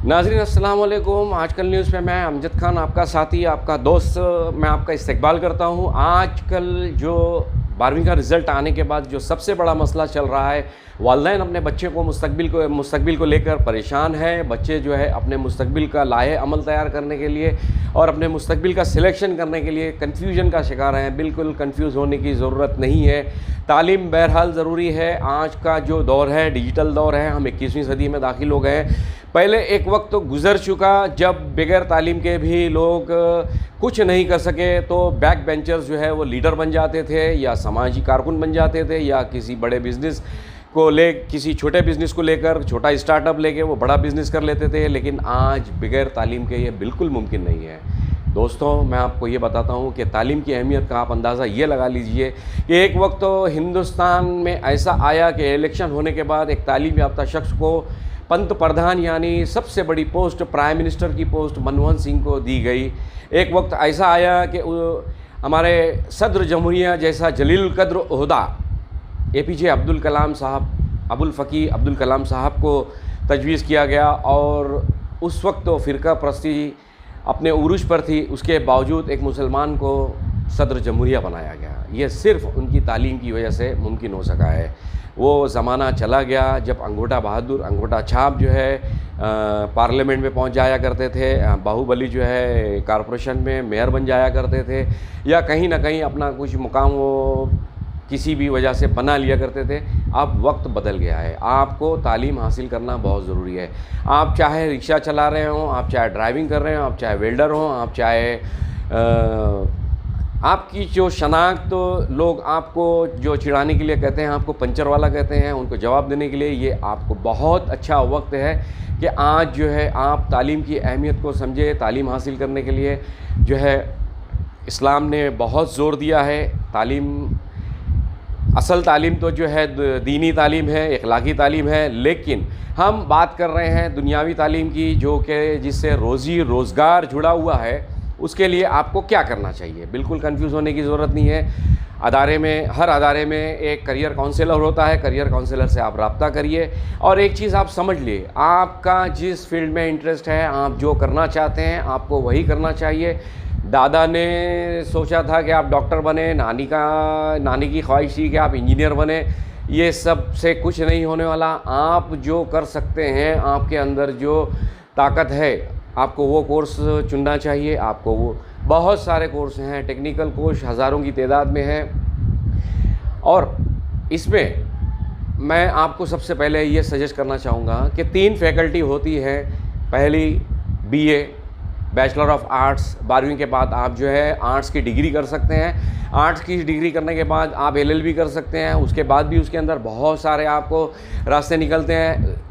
नाज़रीन अस्सलाम वालेकुम। आजकल न्यूज़ पे मैं अमजद खान आपका साथी, आपका दोस्त, मैं आपका इस्तकबाल करता हूँ। आजकल जो 12वीं का रिज़ल्ट आने के बाद जो सबसे बड़ा मसला चल रहा है, वालिदैन अपने बच्चे को मुस्तकबिल को लेकर परेशान है। बच्चे जो है अपने मुस्तकबिल का लाहे अमल तैयार करने के लिए और अपने मुस्तकबिल का सिलेक्शन करने के लिए कन्फ्यूजन का शिकार हैं। बिल्कुल कन्फ्यूज़ होने की ज़रूरत नहीं है। तालीम बहरहाल ज़रूरी है। आज का जो दौर है डिजिटल दौर है, हम 21वीं सदी में दाखिल हो गए हैं। पहले एक वक्त तो गुज़र चुका जब बगैर तालीम के भी लोग कुछ नहीं कर सके तो बैक बेंचर्स जो है वो लीडर बन जाते थे या समाजी कारकुन बन जाते थे, या किसी बड़े बिज़नेस को किसी छोटे बिज़नेस को लेकर छोटा स्टार्टअप लेके वो बड़ा बिज़नेस कर लेते थे। लेकिन आज बगैर तालीम के ये बिल्कुल मुमकिन नहीं है। दोस्तों, मैं आपको ये बताता हूँ कि तालीम की अहमियत का आप अंदाज़ा ये लगा लीजिए कि एक वक्त तो हिंदुस्तान में ऐसा आया कि इलेक्शन होने के बाद एक तालीम याफ्ता शख्स को पंत प्रधान यानी सबसे बड़ी पोस्ट प्राइम मिनिस्टर की पोस्ट मनमोहन सिंह को दी गई। एक वक्त ऐसा आया कि हमारे सदर जमहूरिया जैसा जलील कद्र ओहदा APJ अब्दुल कलाम साहब, अबुल फ़की अब्दुल कलाम साहब को तजवीज़ किया गया और उस वक्त तो फ़िरका परस्ती अपने उरूज पर थी। उसके बावजूद एक मुसलमान को सदर जमहूरिया बनाया गया। ये सिर्फ़ उनकी तालीम की वजह से मुमकिन हो सका है। वो ज़माना चला गया जब अंगूठा बहादुर, अंगूठा छाप जो है पार्लियामेंट में पहुंच जाया करते थे, बाहुबली जो है कॉरपोरेशन में मेयर बन जाया करते थे, या कहीं ना कहीं अपना कुछ मुकाम वो किसी भी वजह से बना लिया करते थे। अब वक्त बदल गया है। आपको तालीम हासिल करना बहुत ज़रूरी है। आप चाहे रिक्शा चला रहे हों, आप चाहे ड्राइविंग कर रहे हों, आप चाहे वेल्डर हों, आप चाहे आपकी जो शनाख्त तो लोग आपको जो चिढ़ाने के लिए कहते हैं, आपको पंचर वाला कहते हैं, उनको जवाब देने के लिए ये आपको बहुत अच्छा वक्त है कि आज जो है आप तालीम की अहमियत को समझे। तालीम हासिल करने के लिए जो है इस्लाम ने बहुत ज़ोर दिया है। तालीम, असल तालीम तो जो है दीनी तालीम है, इखलाकी तालीम है, लेकिन हम बात कर रहे हैं दुनियावी तालीम की, जो कि जिससे रोज़ी रोज़गार जुड़ा हुआ है। उसके लिए आपको क्या करना चाहिए, बिल्कुल कंफ्यूज होने की ज़रूरत नहीं है। अदारे में, हर अदारे में एक करियर काउंसलर होता है। करियर काउंसलर से आप रब्ता करिए और एक चीज़ आप समझ लिए, आपका जिस फील्ड में इंटरेस्ट है, आप जो करना चाहते हैं, आपको वही करना चाहिए। दादा ने सोचा था कि आप डॉक्टर बने, नानी की ख्वाहिश थी कि आप इंजीनियर बने। ये सब से कुछ नहीं होने वाला। आप जो कर सकते हैं, आपके अंदर जो ताकत है, आपको वो कोर्स चुनना चाहिए। आपको वो बहुत सारे कोर्स हैं, टेक्निकल कोर्स हज़ारों की तादाद में हैं। और इसमें मैं आपको सबसे पहले ये सजेस्ट करना चाहूँगा कि 3 फैकल्टी होती हैं। पहली BA, बैचलर ऑफ आर्ट्स। 12वीं के बाद आप जो है आर्ट्स की डिग्री कर सकते हैं। आर्ट्स की डिग्री करने के बाद आप LLB कर सकते हैं। उसके बाद भी उसके अंदर बहुत सारे आपको रास्ते निकलते हैं।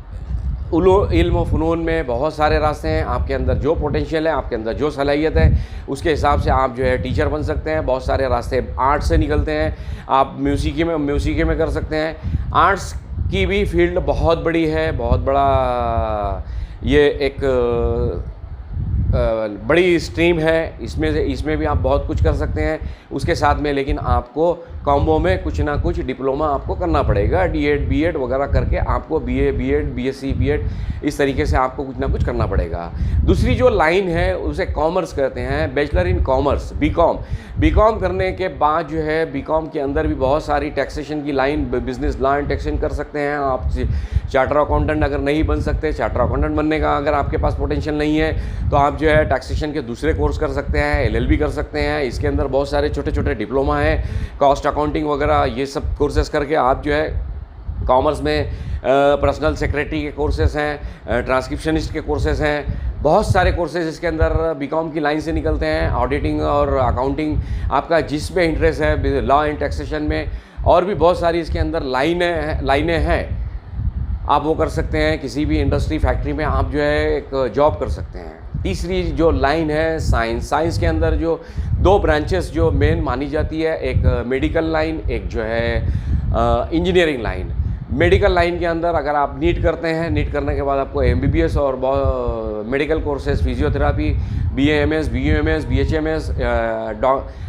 इल्म व फ़नून में बहुत सारे रास्ते हैं। आपके अंदर जो पोटेंशियल है, आपके अंदर जो सलाहियत है, उसके हिसाब से आप जो है टीचर बन सकते हैं। बहुत सारे रास्ते आर्ट्स से निकलते हैं। आप म्यूज़िक में कर सकते हैं। आर्ट्स की भी फील्ड बहुत बड़ी है, बहुत बड़ा ये एक बड़ी स्ट्रीम है। इसमें भी आप बहुत कुछ कर सकते हैं उसके साथ में, लेकिन आपको कॉम्बो में कुछ ना कुछ डिप्लोमा आपको करना पड़ेगा। D.Ed B.Ed वगैरह करके आपको BA B.Ed BSc B.Ed इस तरीके से आपको कुछ ना कुछ करना पड़ेगा। दूसरी जो लाइन है उसे कॉमर्स कहते हैं, बैचलर इन कॉमर्स, B.Com करने के बाद जो है B.Com के अंदर भी बहुत सारी टैक्सेशन की line, business law and taxation कर सकते हैं आप। चार्टर अकाउंटेंट अगर नहीं बन सकते, चार्टर अकाउंटेंट बनने का अगर आपके पास पोटेंशियल नहीं है, तो आप जो है टैक्सेशन के दूसरे कोर्स कर सकते हैं, LLB कर सकते हैं। इसके अंदर बहुत सारे छोटे छोटे डिप्लोमा हैं, कॉस्ट अकाउंटिंग वगैरह, ये सब कोर्सेज़ करके आप जो है कॉमर्स में पर्सनल सेक्रेटरी के कोर्सेज़ हैं, ट्रांसक्रिप्शनिस्ट के कोर्सेज़ हैं, बहुत सारे कोर्सेज़ इसके अंदर B.Com की लाइन से निकलते हैं। ऑडिटिंग और अकाउंटिंग, आपका जिसमें इंटरेस्ट है, लॉ एंड टैक्सेशन में, और भी बहुत सारी इसके अंदर लाइनें हैं, आप वो कर सकते हैं। किसी भी इंडस्ट्री फैक्ट्री में आप जो है एक जॉब कर सकते हैं। तीसरी जो लाइन है साइंस के अंदर जो 2 ब्रांचेस जो मेन मानी जाती है, एक मेडिकल लाइन, एक जो है इंजीनियरिंग लाइन। मेडिकल लाइन के अंदर अगर आप नीट करते हैं, नीट करने के बाद आपको MBBS और medical courses, physiotherapy, BAMS, BUMS, BHMS,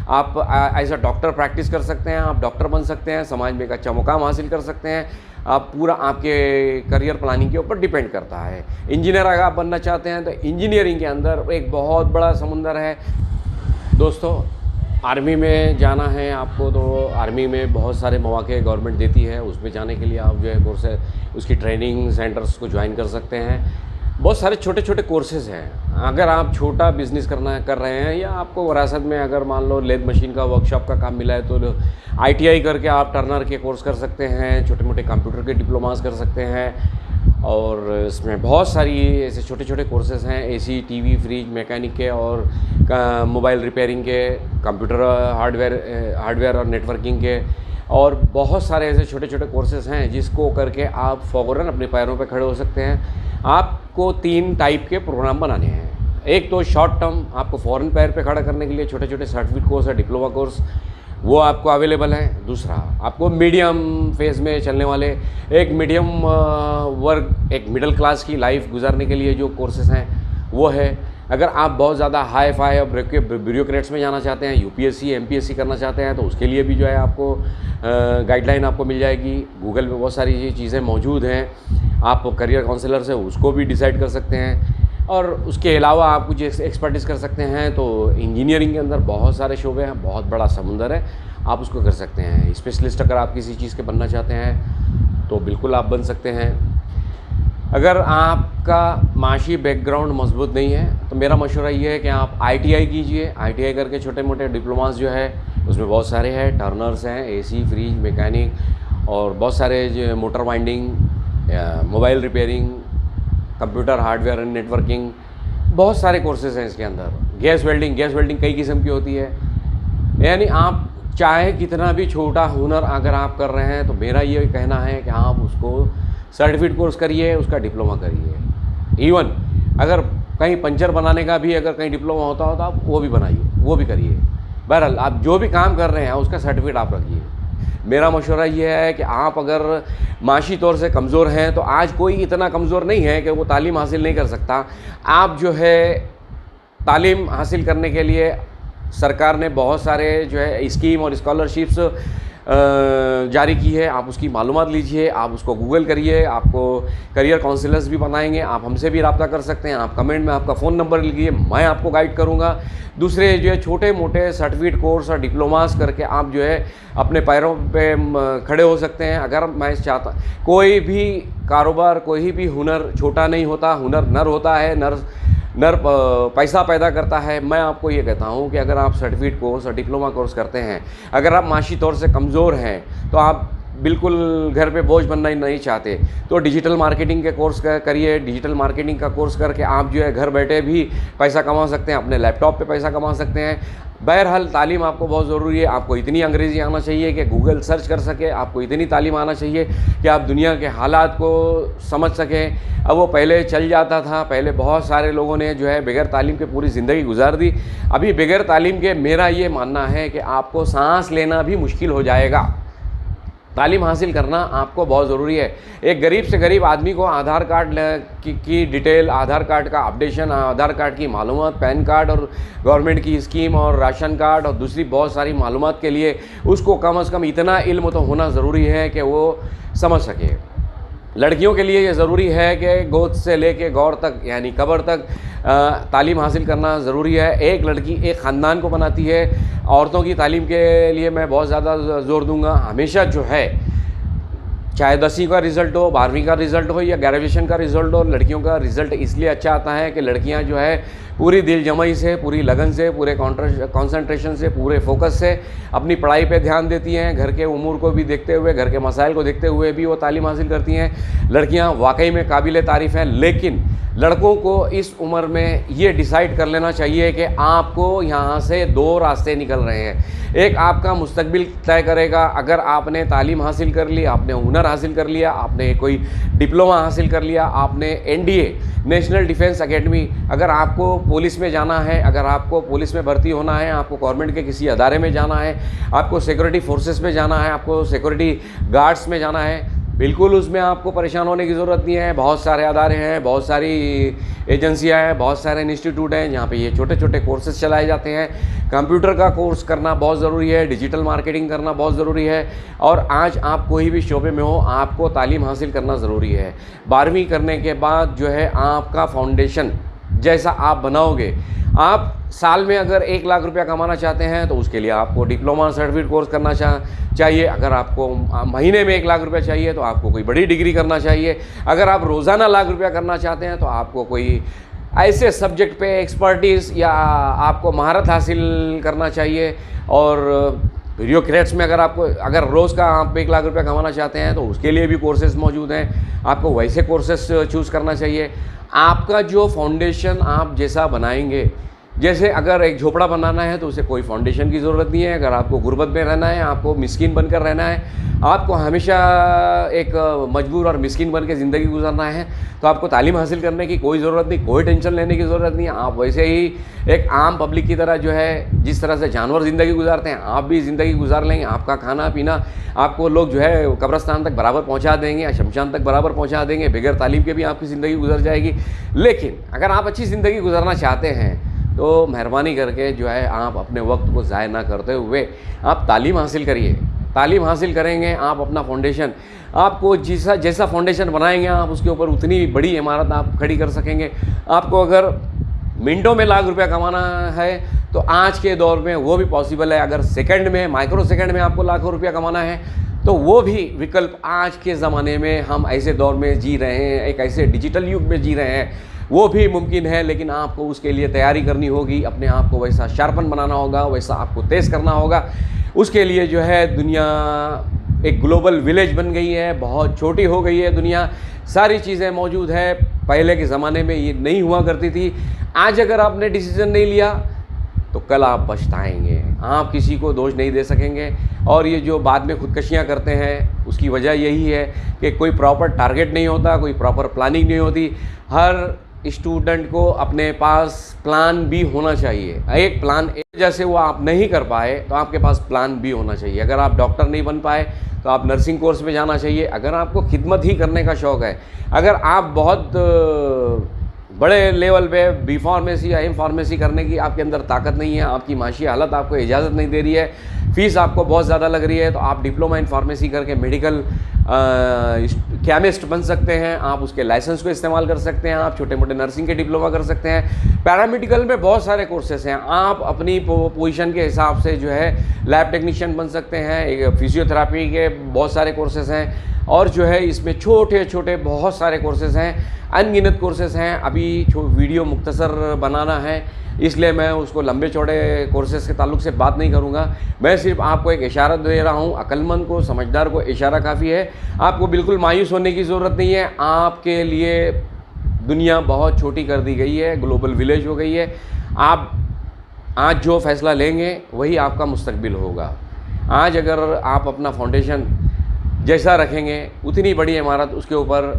आप एज अ डॉक्टर प्रैक्टिस कर सकते हैं। आप डॉक्टर बन सकते हैं, समाज में एक अच्छा मुकाम हासिल कर सकते हैं। आप पूरा आपके करियर प्लानिंग के ऊपर डिपेंड करता है। इंजीनियर अगर आप बनना चाहते हैं तो इंजीनियरिंग के अंदर एक बहुत बड़ा समुंदर है। दोस्तों, आर्मी में जाना है आपको तो आर्मी में बहुत सारे मौके गवर्नमेंट देती है। उसमें जाने के लिए आप जो है कोर्स है उसकी ट्रेनिंग सेंटर्स को ज्वाइन कर सकते हैं। बहुत सारे छोटे छोटे कोर्सेज़ हैं। अगर आप छोटा बिज़नेस कर रहे हैं या आपको विरासत में अगर मान लो लेद मशीन का वर्कशॉप का काम मिला है तो ITI करके आप टर्नर के कोर्स कर सकते हैं, छोटे मोटे कंप्यूटर के डिप्लोमास कर सकते हैं। और इसमें बहुत सारी ऐसे छोटे छोटे कोर्सेज हैं, AC TV फ्रिज मैकेनिक के और मोबाइल रिपेयरिंग के, कंप्यूटर हार्डवेयर और नेटवर्किंग के, और बहुत सारे ऐसे छोटे छोटे कोर्सेज हैं जिसको करके आप फ़ौरन अपने पैरों पे खड़े हो सकते हैं। आपको 3 टाइप के प्रोग्राम बनाने हैं। एक तो शॉर्ट टर्म, आपको फ़ौरन पैर पे खड़ा करने के लिए छोटे छोटे सर्टिफिकेट कोर्स है, डिप्लोमा कोर्स, वो आपको अवेलेबल है। दूसरा, आपको मीडियम फेज़ में चलने वाले एक मीडियम वर्क, एक मिडिल क्लास की लाइफ गुजारने के लिए जो कोर्सेज़ हैं वो है। अगर आप बहुत ज़्यादा हाई फाई और ब्यूरोक्रेट्स में जाना चाहते हैं, UPSC MPSC करना चाहते हैं, तो उसके लिए भी जो है आपको गाइडलाइन आपको मिल जाएगी। गूगल पे बहुत सारी ये चीज़ें मौजूद हैं। आप करियर काउंसलर से उसको भी डिसाइड कर सकते हैं। और उसके अलावा आप कुछ एक्सपर्टीज़ कर सकते हैं। तो इंजीनियरिंग के अंदर बहुत सारे शोबे हैं, बहुत बड़ा समुंदर है, आप उसको कर सकते हैं। स्पेशलिस्ट अगर आप किसी चीज़ के बनना चाहते हैं तो बिल्कुल आप बन सकते हैं। अगर आपका माशी बैकग्राउंड मजबूत नहीं है तो मेरा मशवरा ये है कि आप ITI कीजिए। ITI करके छोटे मोटे डिप्लोमास जो है उसमें बहुत सारे हैं, टर्नर्स हैं, AC फ्रिज मैकेनिक, और बहुत सारे जो motor winding, mobile repairing, computer hardware and networking, बहुत सारे कोर्सेज हैं इसके अंदर। गैस वेल्डिंग कई किस्म की होती है। यानी आप चाहे कितना भी छोटा हुनर अगर आप कर रहे हैं तो मेरा ये कहना है कि आप उसको सर्टिफिकेट कोर्स करिए, उसका डिप्लोमा करिए। इवन अगर कहीं पंचर बनाने का भी अगर कहीं डिप्लोमा होता हो तो आप वो भी बनाइए, वो भी करिए। बहरहाल आप जो भी काम कर रहे हैं उसका सर्टिफिकेट आप रखिए। मेरा मशवरा ये है कि आप अगर माशी तौर से कमज़ोर हैं तो आज कोई इतना कमज़ोर नहीं है कि वो तालीम हासिल नहीं कर सकता। आप जो है तालीम हासिल करने के लिए सरकार ने बहुत सारे जो है स्कीम और स्कॉलरशिप्स जारी की है। आप उसकी मालूमात लीजिए, आप उसको गूगल करिए, आपको करियर काउंसलर्स भी बनाएंगे। आप हमसे भी रब्ता कर सकते हैं। आप कमेंट में आपका फ़ोन नंबर लिखिए, मैं आपको गाइड करूंगा। दूसरे जो है छोटे मोटे सर्टिफिकेट कोर्स और डिप्लोमास करके आप जो है अपने पैरों पे खड़े हो सकते हैं। अगर मैं चाहता, कोई भी कारोबार, कोई भी हुनर छोटा नहीं होता, हुनर नर होता है, नर पैसा पैदा करता है। मैं आपको ये कहता हूँ कि अगर आप सर्टिफिकेट कोर्स और डिप्लोमा कोर्स करते हैं, अगर आप माशी तौर से कमज़ोर हैं तो आप बिल्कुल घर पे बोझ बनना ही नहीं चाहते तो डिजिटल मार्केटिंग के कोर्स करिए। डिजिटल मार्केटिंग का कोर्स करके आप जो है घर बैठे भी पैसा कमा सकते हैं, अपने लैपटॉप पे पैसा कमा सकते हैं। बहरहाल तालीम आपको बहुत ज़रूरी है। आपको इतनी अंग्रेज़ी आना चाहिए कि गूगल सर्च कर सके, आपको इतनी तालीम आना चाहिए कि आप दुनिया के हालात को समझ सकें। अब वो पहले चल जाता था, पहले बहुत सारे लोगों ने जो है बगैर तालीम के पूरी ज़िंदगी गुजार दी। अभी बगैर तालीम के मेरा ये मानना है कि आपको सांस लेना भी मुश्किल हो जाएगा। तालीम हासिल करना आपको बहुत ज़रूरी है। एक गरीब से गरीब आदमी को आधार कार्ड की डिटेल, आधार कार्ड का अपडेशन, आधार कार्ड की मालूमात, पैन कार्ड और गवर्नमेंट की स्कीम और राशन कार्ड और दूसरी बहुत सारी मालूमात के लिए उसको कम से कम इतना इल्म तो होना ज़रूरी है कि वो समझ सके। लड़कियों के लिए ये ज़रूरी है कि गोद से लेके गौर तक यानी कब्र तक तालीम हासिल करना ज़रूरी है। एक लड़की एक ख़ानदान को बनाती है। औरतों की तालीम के लिए मैं बहुत ज़्यादा ज़ोर दूंगा। हमेशा जो है, चाहे 10वीं का रिज़ल्ट हो, 12वीं का रिज़ल्ट हो या ग्रेजुएशन का रिज़ल्ट हो, लड़कियों का रिज़ल्ट इसलिए अच्छा आता है कि लड़कियां जो है पूरी दिल जमाई से, पूरी लगन से, पूरे कंसंट्रेशन से, पूरे फोकस से अपनी पढ़ाई पे ध्यान देती हैं। घर के उमूर को भी देखते हुए, घर के मसाइल को देखते हुए भी वो तालीम हासिल करती हैं। लड़कियां वाकई में काबिल तारीफ़ हैं। लेकिन लड़कों को इस उम्र में ये डिसाइड कर लेना चाहिए कि आपको यहाँ से 2 रास्ते निकल रहे हैं। एक आपका मुस्तकबिल तय करेगा। अगर आपने तालीम हासिल कर ली, आपने हुनर हासिल कर लिया, आपने कोई डिप्लोमा हासिल कर लिया, आपने NDA नेशनल डिफेंस एकेडमी, अगर आपको पुलिस में जाना है, अगर आपको पुलिस में भर्ती होना है, आपको गवर्नमेंट के किसी अदारे में जाना है, आपको सिक्योरिटी फोर्सेस में जाना है, आपको सिक्योरिटी गार्ड्स में जाना है, बिल्कुल उसमें आपको परेशान होने की ज़रूरत नहीं है। बहुत सारे अदारे हैं, बहुत सारी एजेंसियां हैं, बहुत सारे इंस्टीट्यूट हैं जहाँ पे ये छोटे छोटे कोर्सेज चलाए जाते हैं। कंप्यूटर का कोर्स करना बहुत ज़रूरी है, डिजिटल मार्केटिंग करना बहुत ज़रूरी है। और आज आप कोई भी शोबे में हो, आपको तालीम हासिल करना ज़रूरी है। 12वीं करने के बाद जो है आपका फाउंडेशन जैसा आप बनाओगे, आप साल में अगर 1 लाख रुपया कमाना चाहते हैं तो उसके लिए आपको डिप्लोमा सर्टिफिकेट कोर्स करना चाहिए। अगर आपको महीने में 1 लाख रुपया चाहिए तो आपको कोई बड़ी डिग्री करना चाहिए। अगर आप रोज़ाना लाख रुपया करना चाहते हैं तो आपको कोई ऐसे सब्जेक्ट पे एक्सपर्टीज़ या आपको महारत हासिल करना चाहिए। और वीडियो क्रिएट्स में अगर रोज़ का आप 1 लाख रुपया कमाना चाहते हैं तो उसके लिए भी कोर्सेज मौजूद हैं। आपको वैसे कोर्सेज चूज़ करना चाहिए। आपका जो फाउंडेशन आप जैसा बनाएंगे, जैसे अगर एक झोपड़ा बनाना है तो उसे कोई फाउंडेशन की ज़रूरत नहीं है। अगर आपको गुर्बत में रहना है, आपको मिस्कीन बनकर रहना है, आपको हमेशा एक मजबूर और मिस्कीन बन के ज़िंदगी गुजारना है, तो आपको तालीम हासिल करने की कोई ज़रूरत नहीं, कोई टेंशन लेने की ज़रूरत नहीं। आप वैसे ही एक आम पब्लिक की तरह जो है, जिस तरह से जानवर ज़िंदगी गुजारते हैं, आप भी ज़िंदगी गुजार लेंगे। आपका खाना पीना आपको लोग जो है कब्रस्तान तक बराबर पहुँचा देंगे या शमशान तक बराबर पहुँचा देंगे। बगैर तालीम के भी आपकी ज़िंदगी गुजर जाएगी। लेकिन अगर आप अच्छी ज़िंदगी गुजारना चाहते हैं तो मेहरबानी करके जो है आप अपने वक्त को ज़ाय ना करते हुए आप तालीम हासिल करिए। तालीम हासिल करेंगे आप अपना फाउंडेशन, आपको जैसा फाउंडेशन बनाएंगे आप उसके ऊपर उतनी बड़ी इमारत आप खड़ी कर सकेंगे। आपको अगर मिनटों में लाख रुपया कमाना है तो आज के दौर में वो भी पॉसिबल है। अगर सेकंड में, माइक्रो सेकंड में आपको लाखों रुपया कमाना है तो वो भी विकल्प आज के ज़माने में, हम ऐसे दौर में जी रहे हैं, एक ऐसे डिजिटल युग में जी रहे हैं, वो भी मुमकिन है। लेकिन आपको उसके लिए तैयारी करनी होगी, अपने आप को वैसा शार्पन बनाना होगा, वैसा आपको तेज़ करना होगा। उसके लिए जो है दुनिया एक ग्लोबल विलेज बन गई है, बहुत छोटी हो गई है दुनिया, सारी चीज़ें मौजूद है। पहले के ज़माने में ये नहीं हुआ करती थी। आज अगर आपने डिसीज़न नहीं लिया तो कल आप पछताएंगे, आप किसी को दोष नहीं दे सकेंगे। और ये जो बाद में खुदकशियाँ करते हैं उसकी वजह यही है कि कोई प्रॉपर टारगेट नहीं होता, कोई प्रॉपर प्लानिंग नहीं होती। हर स्टूडेंट को अपने पास प्लान बी होना चाहिए। एक प्लान ए जैसे वो आप नहीं कर पाए तो आपके पास प्लान बी होना चाहिए। अगर आप डॉक्टर नहीं बन पाए तो आप नर्सिंग कोर्स में जाना चाहिए। अगर आपको खिदमत ही करने का शौक़ है, अगर आप बहुत बड़े लेवल पे बी फार्मेसी या एम फार्मेसी करने की आपके अंदर ताकत नहीं है, आपकी माशी हालत आपको इजाज़त नहीं दे रही है, फ़ीस आपको बहुत ज़्यादा लग रही है, तो आप डिप्लोमा इन फार्मेसी करके मेडिकल केमिस्ट बन सकते हैं। आप उसके लाइसेंस को इस्तेमाल कर सकते हैं। आप छोटे मोटे नर्सिंग के डिप्लोमा कर सकते हैं। पैरामेडिकल में बहुत सारे कोर्सेस हैं। आप अपनी पोजीशन के हिसाब से जो है लैब टेक्नीशियन बन सकते हैं। एक फिजियोथेरापी के बहुत सारे कोर्सेस हैं और जो है इसमें छोटे छोटे बहुत सारे कोर्सेस हैं, अनगिनत कोर्सेस हैं। अभी वीडियो मुख्तसर बनाना है इसलिए मैं उसको लंबे चौड़े कोर्सेज़ के ताल्लुक से बात नहीं करूँगा। मैं सिर्फ आपको एक इशारा दे रहा हूँ। अक्लमंद को, समझदार को इशारा काफ़ी है। आपको बिल्कुल मायूस होने की ज़रूरत नहीं है। आपके लिए दुनिया बहुत छोटी कर दी गई है, ग्लोबल विलेज हो गई है। आप आज जो फ़ैसला लेंगे वही आपका मुस्तकबिल होगा। आज अगर आप अपना फाउंडेशन जैसा रखेंगे उतनी बड़ी इमारत उसके ऊपर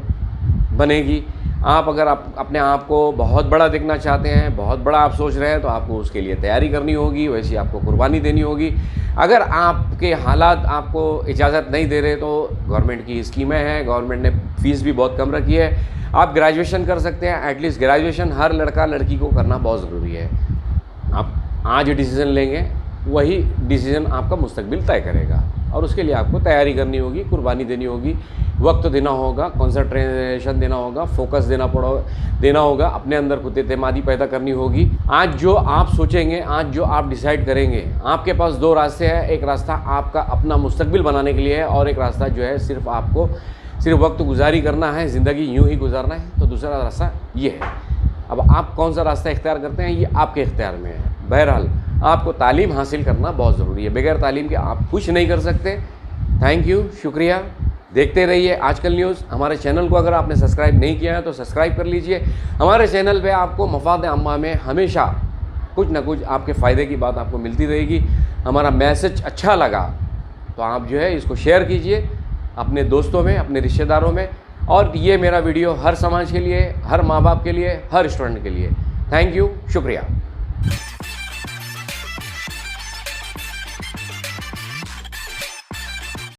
बनेगी। आप अगर अपने आप को बहुत बड़ा देखना चाहते हैं, बहुत बड़ा आप सोच रहे हैं, तो आपको उसके लिए तैयारी करनी होगी, वैसी आपको कुर्बानी देनी होगी। अगर आपके हालात आपको इजाज़त नहीं दे रहे तो गवर्नमेंट की स्कीमें हैं, गवर्नमेंट ने फ़ीस भी बहुत कम रखी है। आप ग्रेजुएशन कर सकते हैं। एटलीस्ट ग्रेजुएशन हर लड़का लड़की को करना बहुत ज़रूरी है। आप आज डिसीज़न लेंगे वही डिसीज़न आपका मुस्तकबिल तय करेगा और उसके लिए आपको तैयारी करनी होगी, कुर्बानी देनी होगी, वक्त देना होगा, कंसंट्रेशन देना होगा, फोकस देना होगा, अपने अंदर खुद एतमादी पैदा करनी होगी। आज जो आप सोचेंगे, आज जो आप डिसाइड करेंगे, आपके पास दो रास्ते हैं। एक रास्ता आपका अपना मुस्तकबिल बनाने के लिए है और एक रास्ता जो है सिर्फ आपको सिर्फ वक्त गुजारी करना है, ज़िंदगी यूँ ही गुजारना है। तो दूसरा रास्ता ये है। अब आप कौन सा रास्ता इख्तियार करते हैं ये आपके इख्तियार में है। बहरहाल आपको तालीम हासिल करना बहुत ज़रूरी है। बगैर तालीम के आप कुछ नहीं कर सकते। थैंक यू, शुक्रिया। देखते रहिए आजकल न्यूज़। हमारे चैनल को अगर आपने सब्सक्राइब नहीं किया है तो सब्सक्राइब कर लीजिए। हमारे चैनल पे आपको मफाद आम्मा में हमेशा कुछ ना कुछ आपके फ़ायदे की बात आपको मिलती रहेगी। हमारा मैसेज अच्छा लगा तो आप जो है इसको शेयर कीजिए अपने दोस्तों में, अपने रिश्तेदारों में। और ये मेरा वीडियो हर समाज के लिए, हर माँ बाप के लिए, हर स्टूडेंट के लिए। थैंक यू, शुक्रिया।